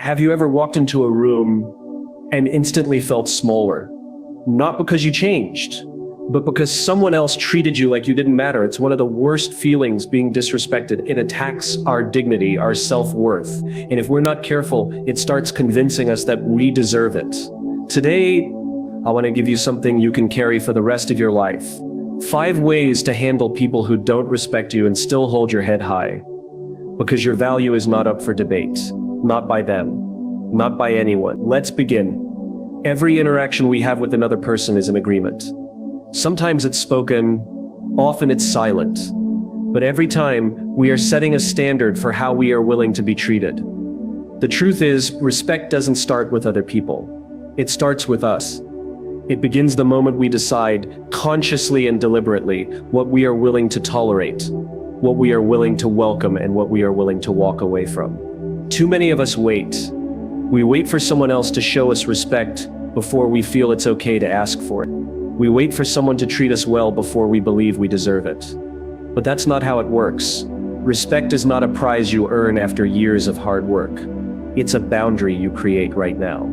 Have you ever walked into a room and instantly felt smaller? Not because you changed, but because someone else treated you like you didn't matter. It's one of the worst feelings, being disrespected. It attacks our dignity, our self-worth. And if we're not careful, it starts convincing us that we deserve it. Today, I want to give you something you can carry for the rest of your life. 5 ways to handle people who don't respect you and still hold your head high. Because your value is not up for debate. Not by them. Not by anyone. Let's begin. Every interaction we have with another person is an agreement. Sometimes it's spoken, often it's silent. But every time, we are setting a standard for how we are willing to be treated. The truth is, respect doesn't start with other people. It starts with us. It begins the moment we decide, consciously and deliberately, what we are willing to tolerate, what we are willing to welcome, and what we are willing to walk away from. Too many of us wait. We wait for someone else to show us respect before we feel it's okay to ask for it. We wait for someone to treat us well before we believe we deserve it. But that's not how it works. Respect is not a prize you earn after years of hard work. It's a boundary you create right now.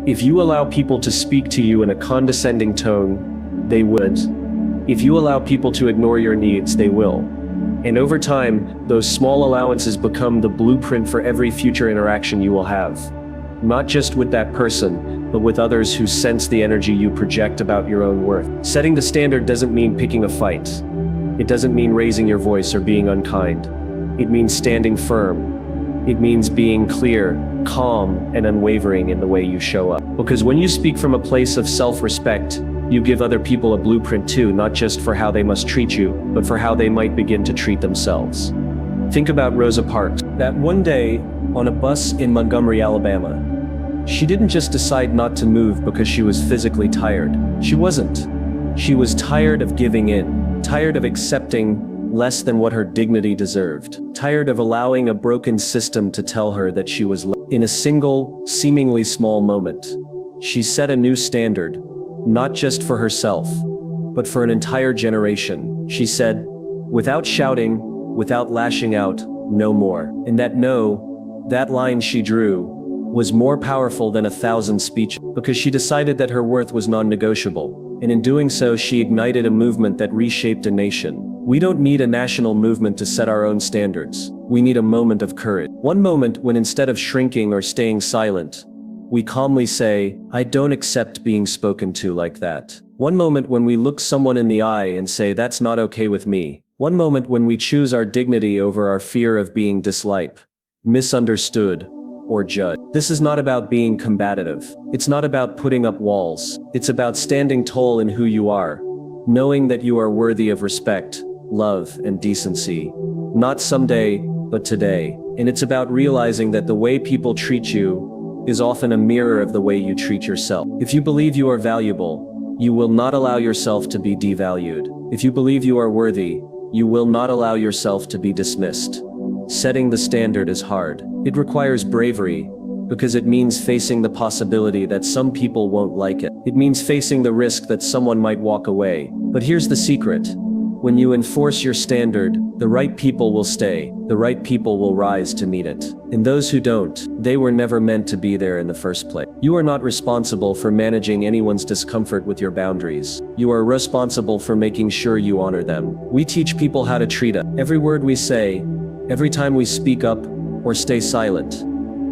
If you allow people to speak to you in a condescending tone, they would. If you allow people to ignore your needs, they will. And over time, those small allowances become the blueprint for every future interaction you will have. Not just with that person, but with others who sense the energy you project about your own worth. Setting the standard doesn't mean picking a fight. It doesn't mean raising your voice or being unkind. It means standing firm. It means being clear, calm, and unwavering in the way you show up. Because when you speak from a place of self-respect, you give other people a blueprint too, not just for how they must treat you, but for how they might begin to treat themselves. Think about Rosa Parks. That one day, on a bus in Montgomery, Alabama, she didn't just decide not to move because she was physically tired. She wasn't. She was tired of giving in, tired of accepting less than what her dignity deserved, tired of allowing a broken system to tell her that she was less. In a single, seemingly small moment, she set a new standard. Not just for herself, but for an entire generation. She said, without shouting, without lashing out, no more. And that no, that line she drew, was more powerful than 1,000 speeches, because she decided that her worth was non-negotiable. And in doing so, she ignited a movement that reshaped a nation. We don't need a national movement to set our own standards. We need a moment of courage. One moment when, instead of shrinking or staying silent, we calmly say, I don't accept being spoken to like that. One moment when we look someone in the eye and say, that's not okay with me. One moment when we choose our dignity over our fear of being disliked, misunderstood, or judged. This is not about being combative. It's not about putting up walls. It's about standing tall in who you are, knowing that you are worthy of respect, love, and decency. Not someday, but today. And it's about realizing that the way people treat you is often a mirror of the way you treat yourself. If you believe you are valuable, you will not allow yourself to be devalued. If you believe you are worthy, you will not allow yourself to be dismissed. Setting the standard is hard. It requires bravery, because it means facing the possibility that some people won't like it. It means facing the risk that someone might walk away. But here's the secret. When you enforce your standard, the right people will stay. The right people will rise to meet it. And those who don't, they were never meant to be there in the first place. You are not responsible for managing anyone's discomfort with your boundaries. You are responsible for making sure you honor them. We teach people how to treat us. Every word we say, every time we speak up or stay silent,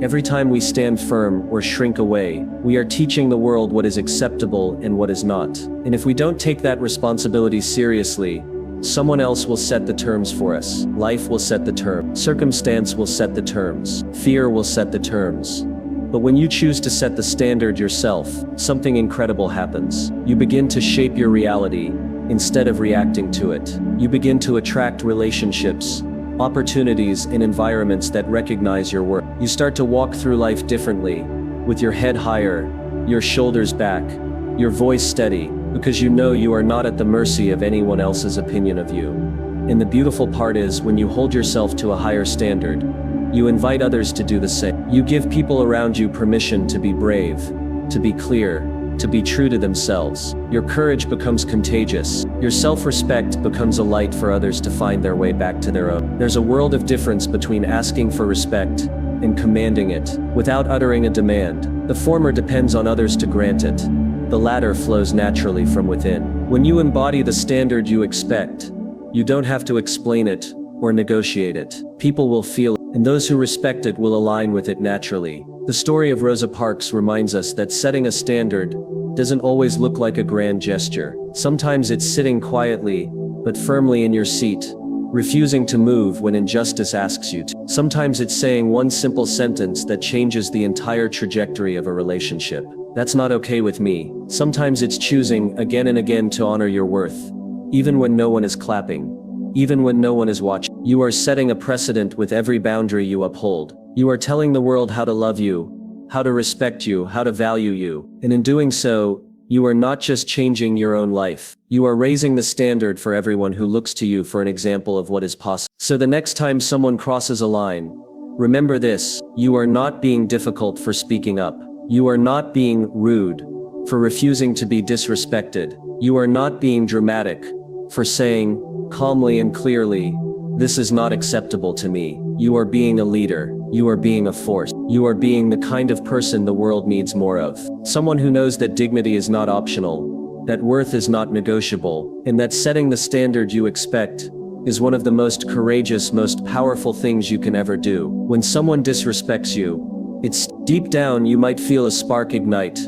every time we stand firm or shrink away, we are teaching the world what is acceptable and what is not. And if we don't take that responsibility seriously, someone else will set the terms for us. Life will set the terms. Circumstance will set the terms. Fear will set the terms. But when you choose to set the standard yourself, something incredible happens. You begin to shape your reality instead of reacting to it. You begin to attract relationships, opportunities, and environments that recognize your worth. You start to walk through life differently, with your head higher, your shoulders back, your voice steady, because you know you are not at the mercy of anyone else's opinion of you. And the beautiful part is, when you hold yourself to a higher standard, you invite others to do the same. You give people around you permission to be brave, to be clear, to be true to themselves. Your courage becomes contagious. Your self-respect becomes a light for others to find their way back to their own. There's a world of difference between asking for respect and commanding it, without uttering a demand. The former depends on others to grant it. The latter flows naturally from within. When you embody the standard you expect, you don't have to explain it or negotiate it. People will feel it, and those who respect it will align with it naturally. The story of Rosa Parks reminds us that setting a standard doesn't always look like a grand gesture. Sometimes it's sitting quietly, but firmly in your seat, refusing to move when injustice asks you to. Sometimes it's saying one simple sentence that changes the entire trajectory of a relationship. That's not okay with me. Sometimes it's choosing again and again to honor your worth, even when no one is clapping, even when no one is watching. You are setting a precedent with every boundary you uphold. You are telling the world how to love you, how to respect you, how to value you. And in doing so, you are not just changing your own life. You are raising the standard for everyone who looks to you for an example of what is possible. So the next time someone crosses a line, remember this: you are not being difficult for speaking up. You are not being rude for refusing to be disrespected. You are not being dramatic for saying calmly and clearly, "This is not acceptable to me." You are being a leader. You are being a force. You are being the kind of person the world needs more of. Someone who knows that dignity is not optional, that worth is not negotiable, and that setting the standard you expect is one of the most courageous, most powerful things you can ever do. When someone disrespects you, it's deep down you might feel a spark ignite,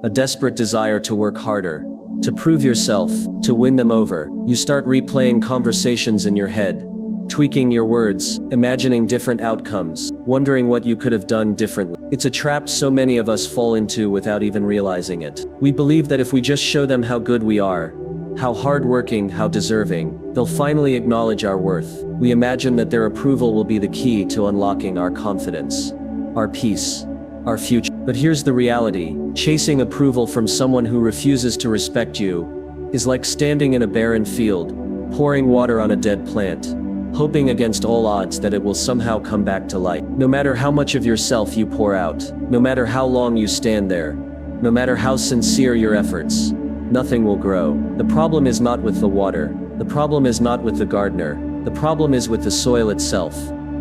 a desperate desire to work harder, to prove yourself, to win them over. You start replaying conversations in your head, tweaking your words, imagining different outcomes, wondering what you could have done differently. It's a trap so many of us fall into without even realizing it. We believe that if we just show them how good we are, how hardworking, how deserving, they'll finally acknowledge our worth. We imagine that their approval will be the key to unlocking our confidence, our peace, our future. But here's the reality: chasing approval from someone who refuses to respect you is like standing in a barren field, pouring water on a dead plant, hoping against all odds that it will somehow come back to life. No matter how much of yourself you pour out, no matter how long you stand there, no matter how sincere your efforts, nothing will grow. The problem is not with the water. The problem is not with the gardener. The problem is with the soil itself.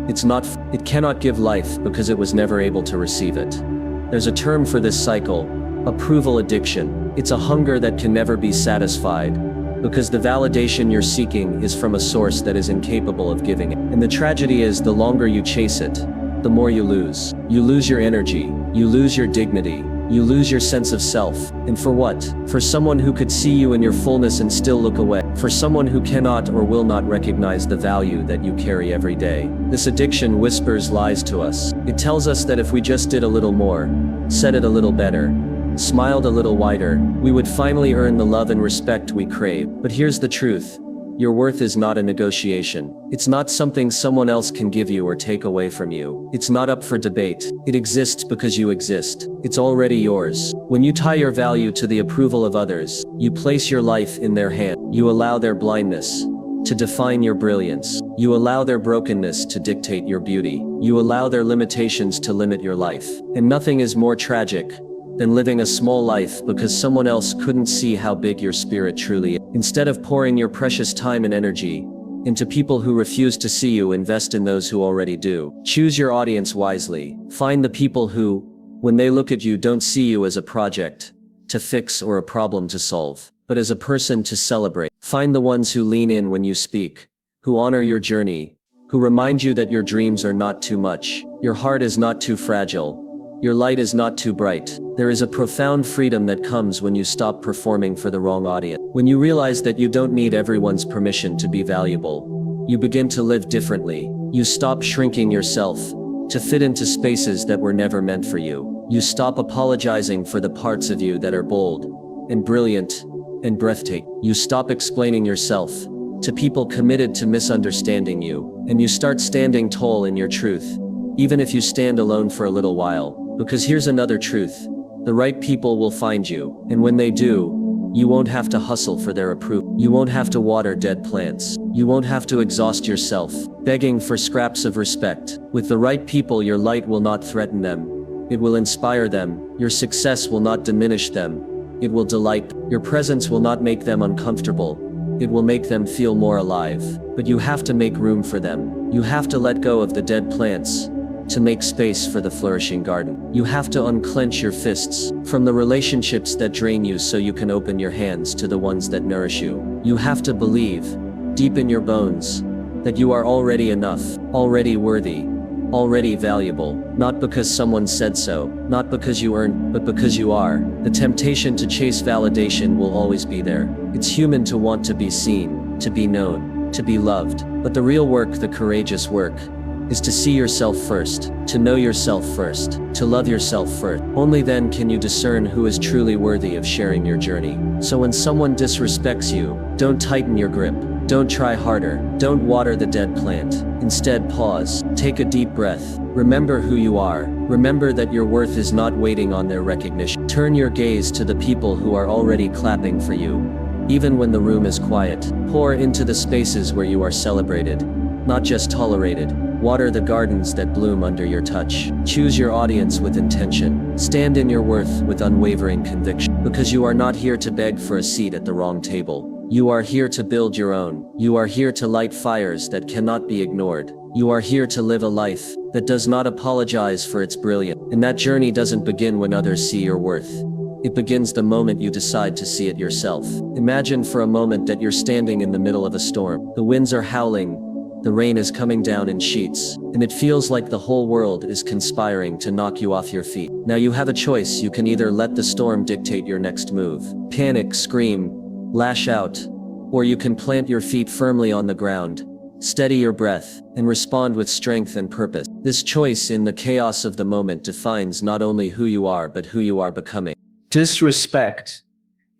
It cannot give life because it was never able to receive it. There's a term for this cycle: approval addiction. It's a hunger that can never be satisfied, because the validation you're seeking is from a source that is incapable of giving it. And the tragedy is, the longer you chase it, the more you lose. You lose your energy, you lose your dignity, you lose your sense of self. And for what? For someone who could see you in your fullness and still look away. For someone who cannot or will not recognize the value that you carry every day. This addiction whispers lies to us. It tells us that if we just did a little more, said it a little better, smiled a little wider, we would finally earn the love and respect we crave. But here's the truth: your worth is not a negotiation. It's not something someone else can give you or take away from you. It's not up for debate. It exists because you exist. It's already yours. When you tie your value to the approval of others, you place your life in their hands. You allow their blindness to define your brilliance. You allow their brokenness to dictate your beauty. You allow their limitations to limit your life. And nothing is more tragic than living a small life because someone else couldn't see how big your spirit truly is. Instead of pouring your precious time and energy into people who refuse to see you, invest in those who already do. Choose your audience wisely. Find the people who, when they look at you, don't see you as a project to fix or a problem to solve, but as a person to celebrate. Find the ones who lean in when you speak, who honor your journey, who remind you that your dreams are not too much, your heart is not too fragile, your light is not too bright. There is a profound freedom that comes when you stop performing for the wrong audience. When you realize that you don't need everyone's permission to be valuable, you begin to live differently. You stop shrinking yourself to fit into spaces that were never meant for you. You stop apologizing for the parts of you that are bold and brilliant and breathtaking. You stop explaining yourself to people committed to misunderstanding you, and you start standing tall in your truth, even if you stand alone for a little while. Because here's another truth: the right people will find you, and when they do, you won't have to hustle for their approval. You won't have to water dead plants. You won't have to exhaust yourself begging for scraps of respect. With the right people, your light will not threaten them. It will inspire them. Your success will not diminish them. It will delight them. Your presence will not make them uncomfortable. It will make them feel more alive. But you have to make room for them. You have to let go of the dead plants to make space for the flourishing garden. You have to unclench your fists from the relationships that drain you so you can open your hands to the ones that nourish you. You have to believe, deep in your bones, that you are already enough, already worthy, already valuable, not because someone said so, not because you earned, but because you are. The temptation to chase validation will always be there. It's human to want to be seen, to be known, to be loved. But the real work, the courageous work, is to see yourself first, to know yourself first, to love yourself first. Only then can you discern who is truly worthy of sharing your journey. So when someone disrespects you, don't tighten your grip. Don't try harder. Don't water the dead plant. Instead, pause. Take a deep breath. Remember who you are. Remember that your worth is not waiting on their recognition. Turn your gaze to the people who are already clapping for you. Even when the room is quiet, pour into the spaces where you are celebrated, not just tolerated. Water the gardens that bloom under your touch. Choose your audience with intention. Stand in your worth with unwavering conviction. Because you are not here to beg for a seat at the wrong table. You are here to build your own. You are here to light fires that cannot be ignored. You are here to live a life that does not apologize for its brilliance. And that journey doesn't begin when others see your worth. It begins the moment you decide to see it yourself. Imagine for a moment that you're standing in the middle of a storm. The winds are howling, the rain is coming down in sheets, and it feels like the whole world is conspiring to knock you off your feet. Now you have a choice. You can either let the storm dictate your next move, panic, scream, lash out, or you can plant your feet firmly on the ground, steady your breath, and respond with strength and purpose. This choice in the chaos of the moment defines not only who you are, but who you are becoming. Disrespect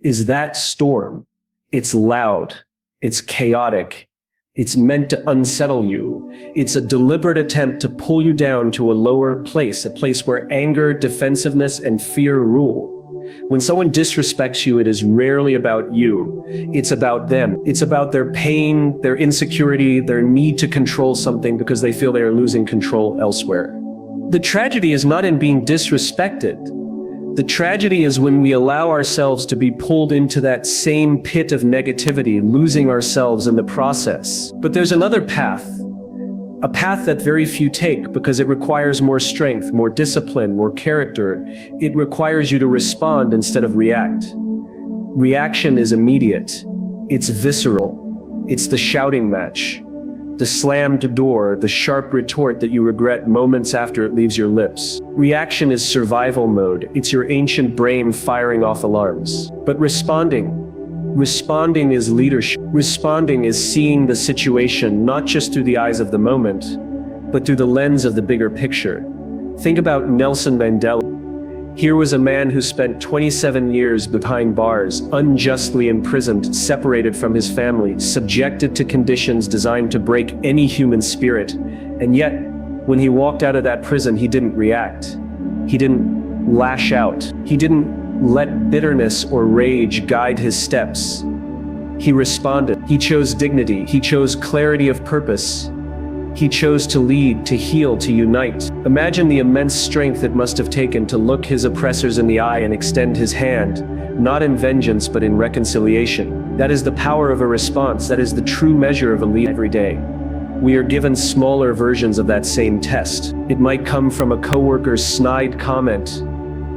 is that storm. It's loud. It's chaotic. It's meant to unsettle you. It's a deliberate attempt to pull you down to a lower place, a place where anger, defensiveness, and fear rule. When someone disrespects you, it is rarely about you. It's about them. It's about their pain, their insecurity, their need to control something because they feel they are losing control elsewhere. The tragedy is not in being disrespected. The tragedy is when we allow ourselves to be pulled into that same pit of negativity, losing ourselves in the process. But there's another path. A path that very few take because it requires more strength, more discipline, more character. It requires you to respond instead of react. Reaction is immediate. It's visceral. It's the shouting match, the slammed door, the sharp retort that you regret moments after it leaves your lips. Reaction is survival mode. It's your ancient brain firing off alarms. But responding is leadership. Responding is seeing the situation not just through the eyes of the moment, but through the lens of the bigger picture. Think about Nelson Mandela. Here was a man who spent 27 years behind bars, unjustly imprisoned, separated from his family, subjected to conditions designed to break any human spirit. And yet, when he walked out of that prison, he didn't react. He didn't lash out. He didn't let bitterness or rage guide his steps. He responded. He chose dignity. He chose clarity of purpose. He chose to lead, to heal, to unite. Imagine the immense strength it must have taken to look his oppressors in the eye and extend his hand, not in vengeance but in reconciliation. That is the power of a response. That is the true measure of a leader every day. We are given smaller versions of that same test. It might come from a coworker's snide comment,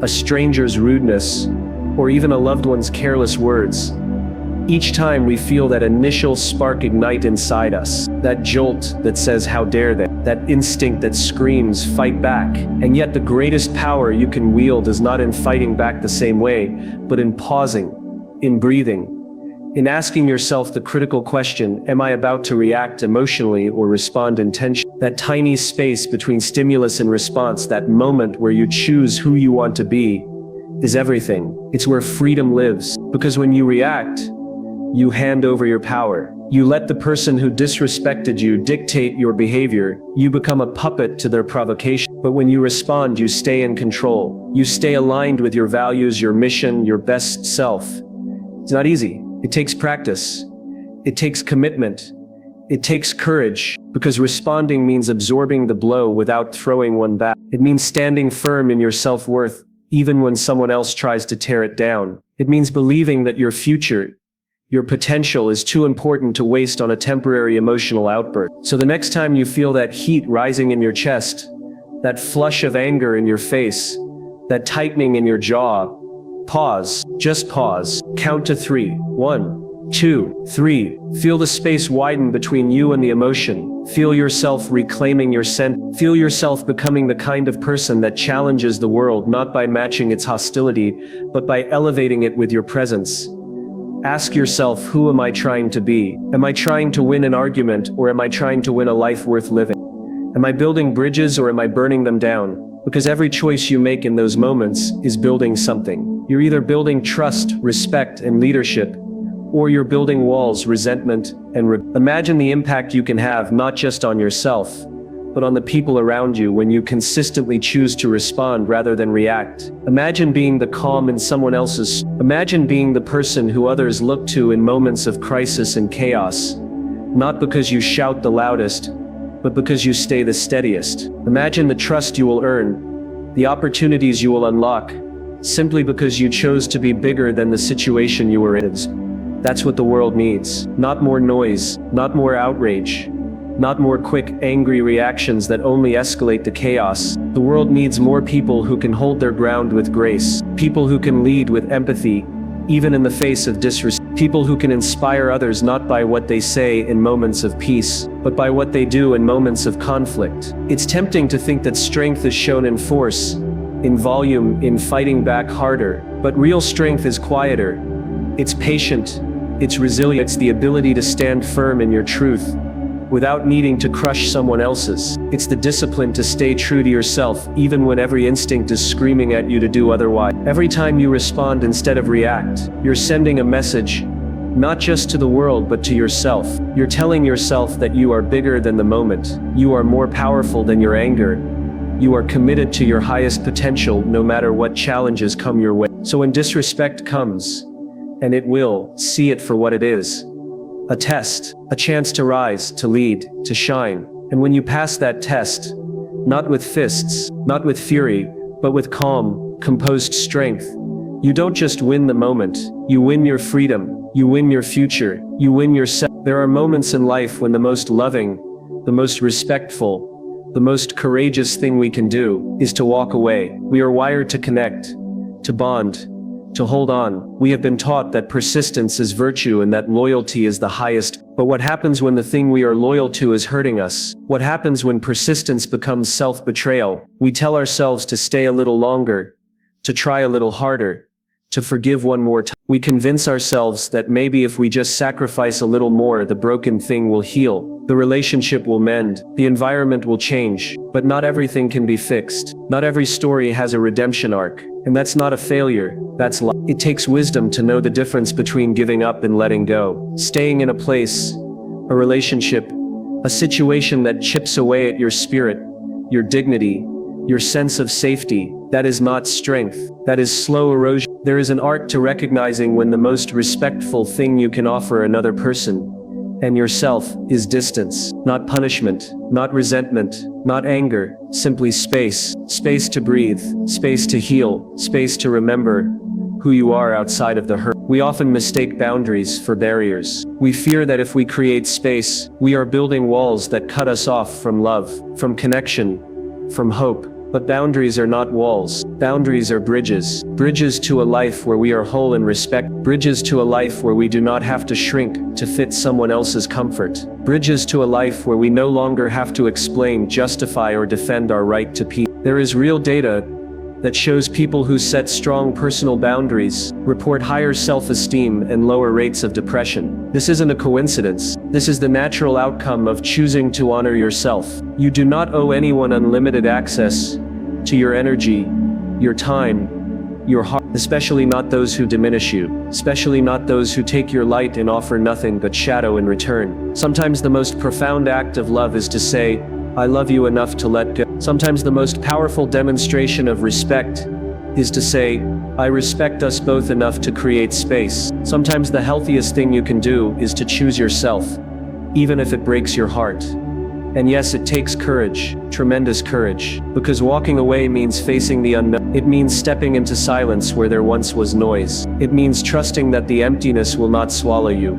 a stranger's rudeness, or even a loved one's careless words. Each time we feel that initial spark ignite inside us, that jolt that says, how dare they? That instinct that screams, fight back. And yet the greatest power you can wield is not in fighting back the same way, but in pausing, in breathing, in asking yourself the critical question, am I about to react emotionally or respond intentionally? That tiny space between stimulus and response, that moment where you choose who you want to be, is everything. It's where freedom lives. Because when you react, you hand over your power. You let the person who disrespected you dictate your behavior. You become a puppet to their provocation. But when you respond, you stay in control. You stay aligned with your values, your mission, your best self. It's not easy. It takes practice. It takes commitment. It takes courage, because responding means absorbing the blow without throwing one back. It means standing firm in your self-worth, even when someone else tries to tear it down. It means believing that your future, your potential is too important to waste on a temporary emotional outburst. So the next time you feel that heat rising in your chest, that flush of anger in your face, that tightening in your jaw. Pause, just pause. Count to 3. 1, 2, 3. Feel the space widen between you and the emotion. Feel yourself reclaiming your scent. Feel yourself becoming the kind of person that challenges the world not by matching its hostility, but by elevating it with your presence. Ask yourself, who am I trying to be? Am I trying to win an argument, or am I trying to win a life worth living? Am I building bridges, or am I burning them down? Because every choice you make in those moments is building something. You're either building trust, respect, and leadership, or you're building walls, resentment, and imagine the impact you can have not just on yourself, but on the people around you when you consistently choose to respond rather than react. Imagine being the calm in someone else's. Imagine being the person who others look to in moments of crisis and chaos, not because you shout the loudest, but because you stay the steadiest. Imagine the trust you will earn, the opportunities you will unlock, simply because you chose to be bigger than the situation you were in. That's what the world needs. Not more noise, not more outrage, not more quick, angry reactions that only escalate the chaos. The world needs more people who can hold their ground with grace, people who can lead with empathy, even in the face of disrespect. People who can inspire others not by what they say in moments of peace, but by what they do in moments of conflict. It's tempting to think that strength is shown in force, in volume, in fighting back harder, but real strength is quieter. It's patient, it's resilient, it's the ability to stand firm in your truth, without needing to crush someone else's. It's the discipline to stay true to yourself, even when every instinct is screaming at you to do otherwise. Every time you respond instead of react, you're sending a message, not just to the world but to yourself. You're telling yourself that you are bigger than the moment, you are more powerful than your anger, you are committed to your highest potential no matter what challenges come your way. So when disrespect comes, and it will, see it for what it is. A test, a chance to rise, to lead, to shine. And when you pass that test, not with fists, not with fury, but with calm, composed strength, you don't just win the moment, you win your freedom, you win your future, you win yourself. There are moments in life when the most loving, the most respectful, the most courageous thing we can do is to walk away. We are wired to connect, to bond, to hold on. We have been taught that persistence is virtue and that loyalty is the highest. But what happens when the thing we are loyal to is hurting us? What happens when persistence becomes self-betrayal? We tell ourselves to stay a little longer, to try a little harder, to forgive one more time. We convince ourselves that maybe if we just sacrifice a little more, the broken thing will heal, the relationship will mend, the environment will change. But not everything can be fixed. Not every story has a redemption arc. And that's not a failure, that's life. It takes wisdom to know the difference between giving up and letting go. Staying in a place, a relationship, a situation that chips away at your spirit, your dignity, your sense of safety, that is not strength, that is slow erosion. There is an art to recognizing when the most respectful thing you can offer another person and yourself is distance, not punishment, not resentment, not anger, simply space. Space to breathe, space to heal, space to remember who you are outside of the hurt. We often mistake boundaries for barriers. We fear that if we create space, we are building walls that cut us off from love, from connection, from hope. But boundaries are not walls. Boundaries are bridges. Bridges to a life where we are whole in respect. Bridges to a life where we do not have to shrink to fit someone else's comfort. Bridges to a life where we no longer have to explain, justify, or defend our right to peace. There is real data that shows people who set strong personal boundaries report higher self-esteem and lower rates of depression. This isn't a coincidence. This is the natural outcome of choosing to honor yourself. You do not owe anyone unlimited access to your energy, your time, your heart, especially not those who diminish you, especially not those who take your light and offer nothing but shadow in return. Sometimes the most profound act of love is to say, I love you enough to let go. Sometimes the most powerful demonstration of respect is to say, I respect us both enough to create space. Sometimes the healthiest thing you can do is to choose yourself, even if it breaks your heart. And yes, it takes courage, tremendous courage, because walking away means facing the unknown. It means stepping into silence where there once was noise. It means trusting that the emptiness will not swallow you.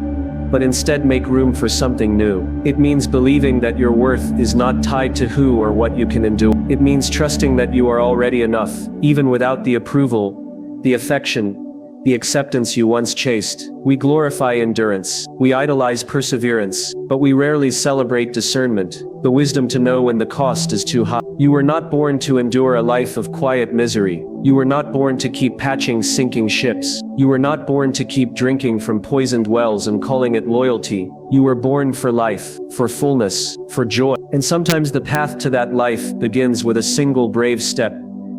but instead make room for something new. It means believing that your worth is not tied to who or what you can endure. It means trusting that you are already enough, even without the approval, the affection, the acceptance you once chased. We glorify endurance, we idolize perseverance, but we rarely celebrate discernment, the wisdom to know when the cost is too high. You were not born to endure a life of quiet misery. You were not born to keep patching sinking ships. You were not born to keep drinking from poisoned wells and calling it loyalty. You were born for life, for fullness, for joy. And sometimes the path to that life begins with a single brave step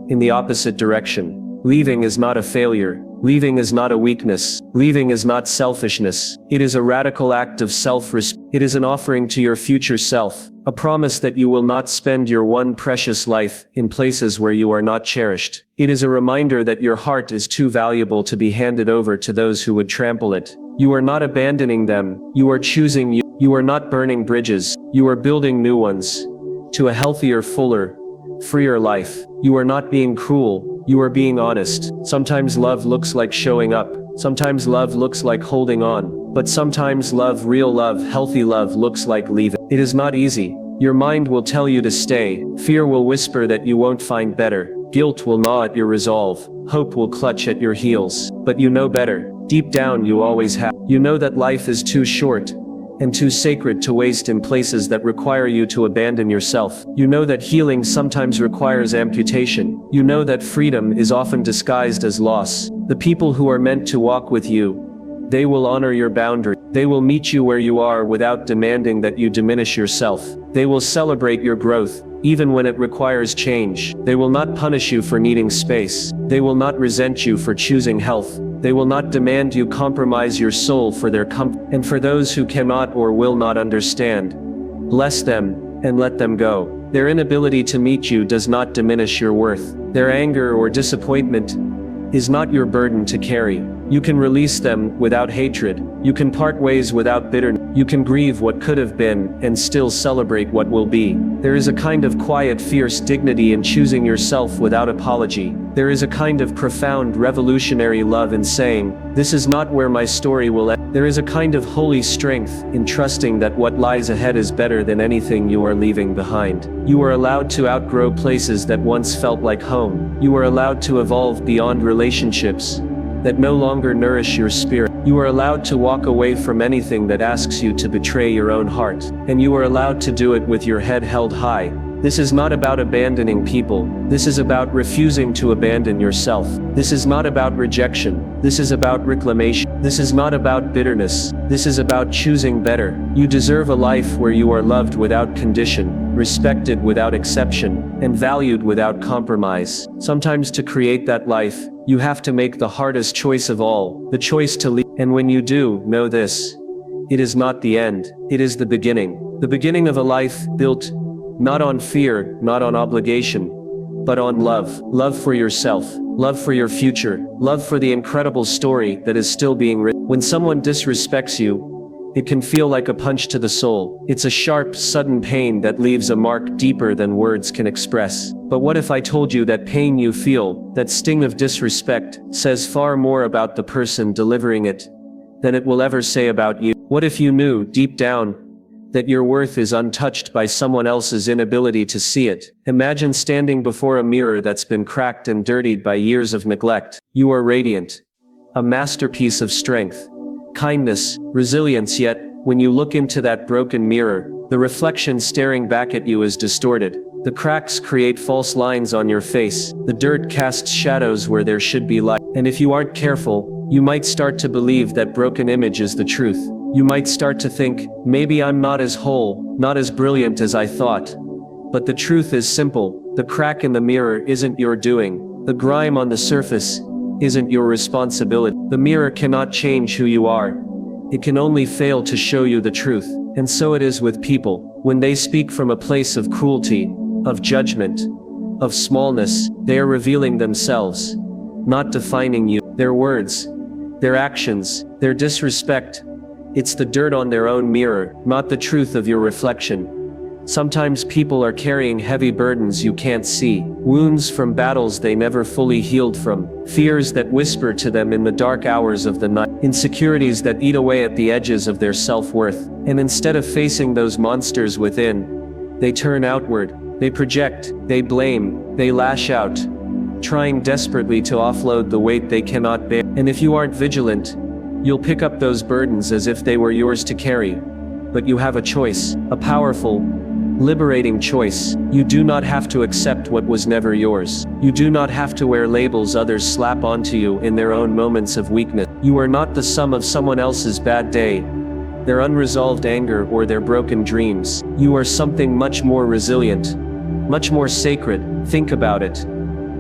in the opposite direction. Leaving is not a failure. Leaving is not a weakness. Leaving is not selfishness. It is a radical act of self-respect. It is an offering to your future self, a promise that you will not spend your one precious life in places where you are not cherished. It is a reminder that your heart is too valuable to be handed over to those who would trample it. You are not abandoning them. You are choosing you. You are not burning bridges. You are building new ones to a healthier, fuller, freer life. You are not being cruel. You are being honest. Sometimes love looks like showing up. Sometimes love looks like holding on. But sometimes love, real love, healthy love looks like leaving. It is not easy. Your mind will tell you to stay. Fear will whisper that you won't find better. Guilt will gnaw at your resolve. Hope will clutch at your heels. But you know better. Deep down you always have. You know that life is too short and too sacred to waste in places that require you to abandon yourself. You know that healing sometimes requires amputation. You know that freedom is often disguised as loss. The people who are meant to walk with you, they will honor your boundary. They will meet you where you are without demanding that you diminish yourself. They will celebrate your growth, even when it requires change. They will not punish you for needing space. They will not resent you for choosing health. They will not demand you compromise your soul for their comfort. And for those who cannot or will not understand, bless them and let them go. Their inability to meet you does not diminish your worth. Their anger or disappointment is not your burden to carry. You can release them without hatred. You can part ways without bitterness. You can grieve what could have been and still celebrate what will be. There is a kind of quiet, fierce dignity in choosing yourself without apology. There is a kind of profound, revolutionary love in saying, "This is not where my story will end." There is a kind of holy strength in trusting that what lies ahead is better than anything you are leaving behind. You are allowed to outgrow places that once felt like home. You are allowed to evolve beyond relationships that no longer nourish your spirit. You are allowed to walk away from anything that asks you to betray your own heart. And you are allowed to do it with your head held high. This is not about abandoning people. This is about refusing to abandon yourself. This is not about rejection. This is about reclamation. This is not about bitterness. This is about choosing better. You deserve a life where you are loved without condition, respected without exception, and valued without compromise. Sometimes to create that life, you have to make the hardest choice of all, the choice to leave. And when you do, know this: it is not the end, it is the beginning. The beginning of a life built not on fear, not on obligation, but on love. Love for yourself, love for your future, love for the incredible story that is still being written. When someone disrespects you, it can feel like a punch to the soul. It's a sharp, sudden pain that leaves a mark deeper than words can express. But what if I told you that pain you feel, that sting of disrespect, says far more about the person delivering it than it will ever say about you? What if you knew, deep down, that your worth is untouched by someone else's inability to see it? Imagine standing before a mirror that's been cracked and dirtied by years of neglect. You are radiant, a masterpiece of strength, kindness, resilience, yet, when you look into that broken mirror, the reflection staring back at you is distorted. The cracks create false lines on your face. The dirt casts shadows where there should be light. And if you aren't careful, you might start to believe that broken image is the truth. You might start to think, maybe I'm not as whole, not as brilliant as I thought. But the truth is simple. The crack in the mirror isn't your doing. The grime on the surface isn't your responsibility. The mirror cannot change who you are. It can only fail to show you the truth. And so it is with people. When they speak from a place of cruelty, of judgment, of smallness, they are revealing themselves, not defining you. Their words, their actions, their disrespect, it's the dirt on their own mirror, not the truth of your reflection. Sometimes people are carrying heavy burdens you can't see, wounds from battles they never fully healed from, fears that whisper to them in the dark hours of the night, insecurities that eat away at the edges of their self-worth. And instead of facing those monsters within, they turn outward, they project, they blame, they lash out, trying desperately to offload the weight they cannot bear. And if you aren't vigilant, you'll pick up those burdens as if they were yours to carry. But you have a choice, a powerful, liberating choice. You do not have to accept what was never yours. You do not have to wear labels others slap onto you in their own moments of weakness. You are not the sum of someone else's bad day, their unresolved anger, or their broken dreams. You are something much more resilient, much more sacred. Think about it.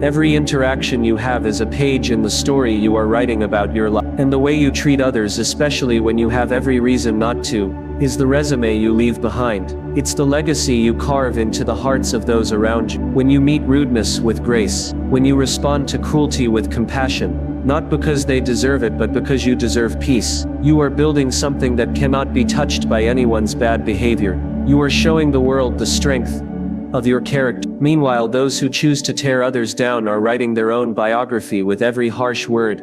Every interaction you have is a page in the story you are writing about your life. And the way you treat others, especially when you have every reason not to, is the resume you leave behind. It's the legacy you carve into the hearts of those around you. When you meet rudeness with grace, when you respond to cruelty with compassion, not because they deserve it but because you deserve peace, you are building something that cannot be touched by anyone's bad behavior. You are showing the world the strength of your character. Meanwhile, those who choose to tear others down are writing their own biography with every harsh word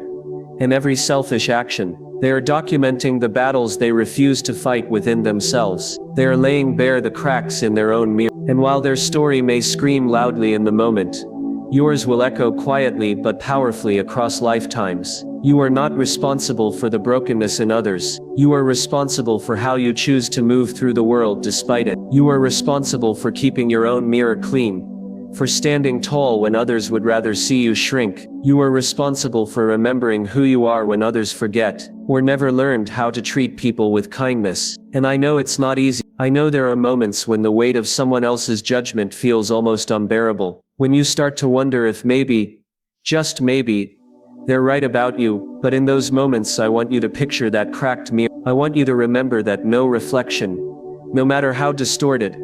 and every selfish action. They are documenting the battles they refuse to fight within themselves. They are laying bare the cracks in their own mirror. And while their story may scream loudly in the moment, yours will echo quietly but powerfully across lifetimes. You are not responsible for the brokenness in others. You are responsible for how you choose to move through the world despite it. You are responsible for keeping your own mirror clean, for standing tall when others would rather see you shrink. You are responsible for remembering who you are when others forget, or never learned how to treat people with kindness. And I know it's not easy. I know there are moments when the weight of someone else's judgment feels almost unbearable. When you start to wonder if maybe, just maybe, they're right about you. But in those moments, I want you to picture that cracked mirror. I want you to remember that no reflection, no matter how distorted,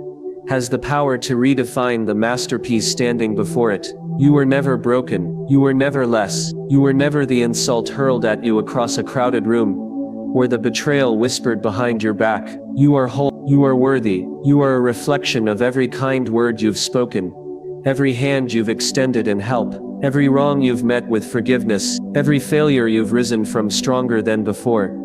has the power to redefine the masterpiece standing before it. You were never broken. You were never less. You were never the insult hurled at you across a crowded room, or the betrayal whispered behind your back. You are whole. You are worthy. You are a reflection of every kind word you've spoken, every hand you've extended in help, every wrong you've met with forgiveness, every failure you've risen from stronger than before.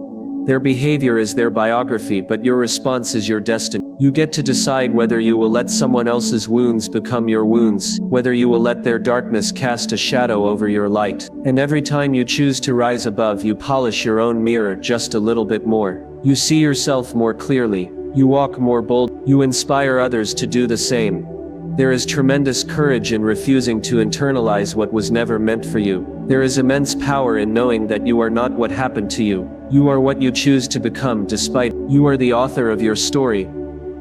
Their behavior is their biography, but your response is your destiny. You get to decide whether you will let someone else's wounds become your wounds, whether you will let their darkness cast a shadow over your light. And every time you choose to rise above, you polish your own mirror just a little bit more. You see yourself more clearly. You walk more bold. You inspire others to do the same. There is tremendous courage in refusing to internalize what was never meant for you. There is immense power in knowing that you are not what happened to you. You are what you choose to become despite. You are the author of your story,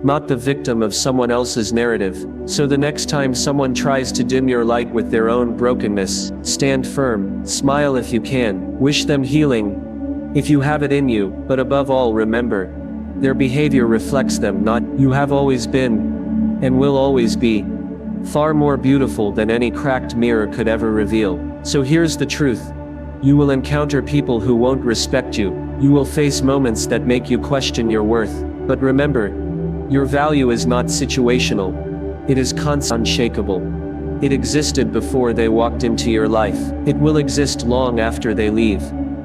not the victim of someone else's narrative. So the next time someone tries to dim your light with their own brokenness, stand firm, smile if you can, wish them healing if you have it in you, but above all remember, their behavior reflects them, not you. Have always been, and will always be, far more beautiful than any cracked mirror could ever reveal. So here's the truth. You will encounter people who won't respect you. You will face moments that make you question your worth. But remember, your value is not situational. It is constant, unshakable. It existed before they walked into your life. It will exist long after they leave.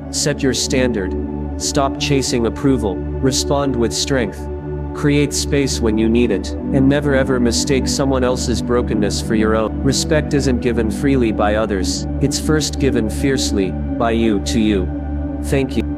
Set your standard. Stop chasing approval. Respond with strength. Create space when you need it, and never ever mistake someone else's brokenness for your own. Respect isn't given freely by others. It's first given fiercely by you to you. Thank you.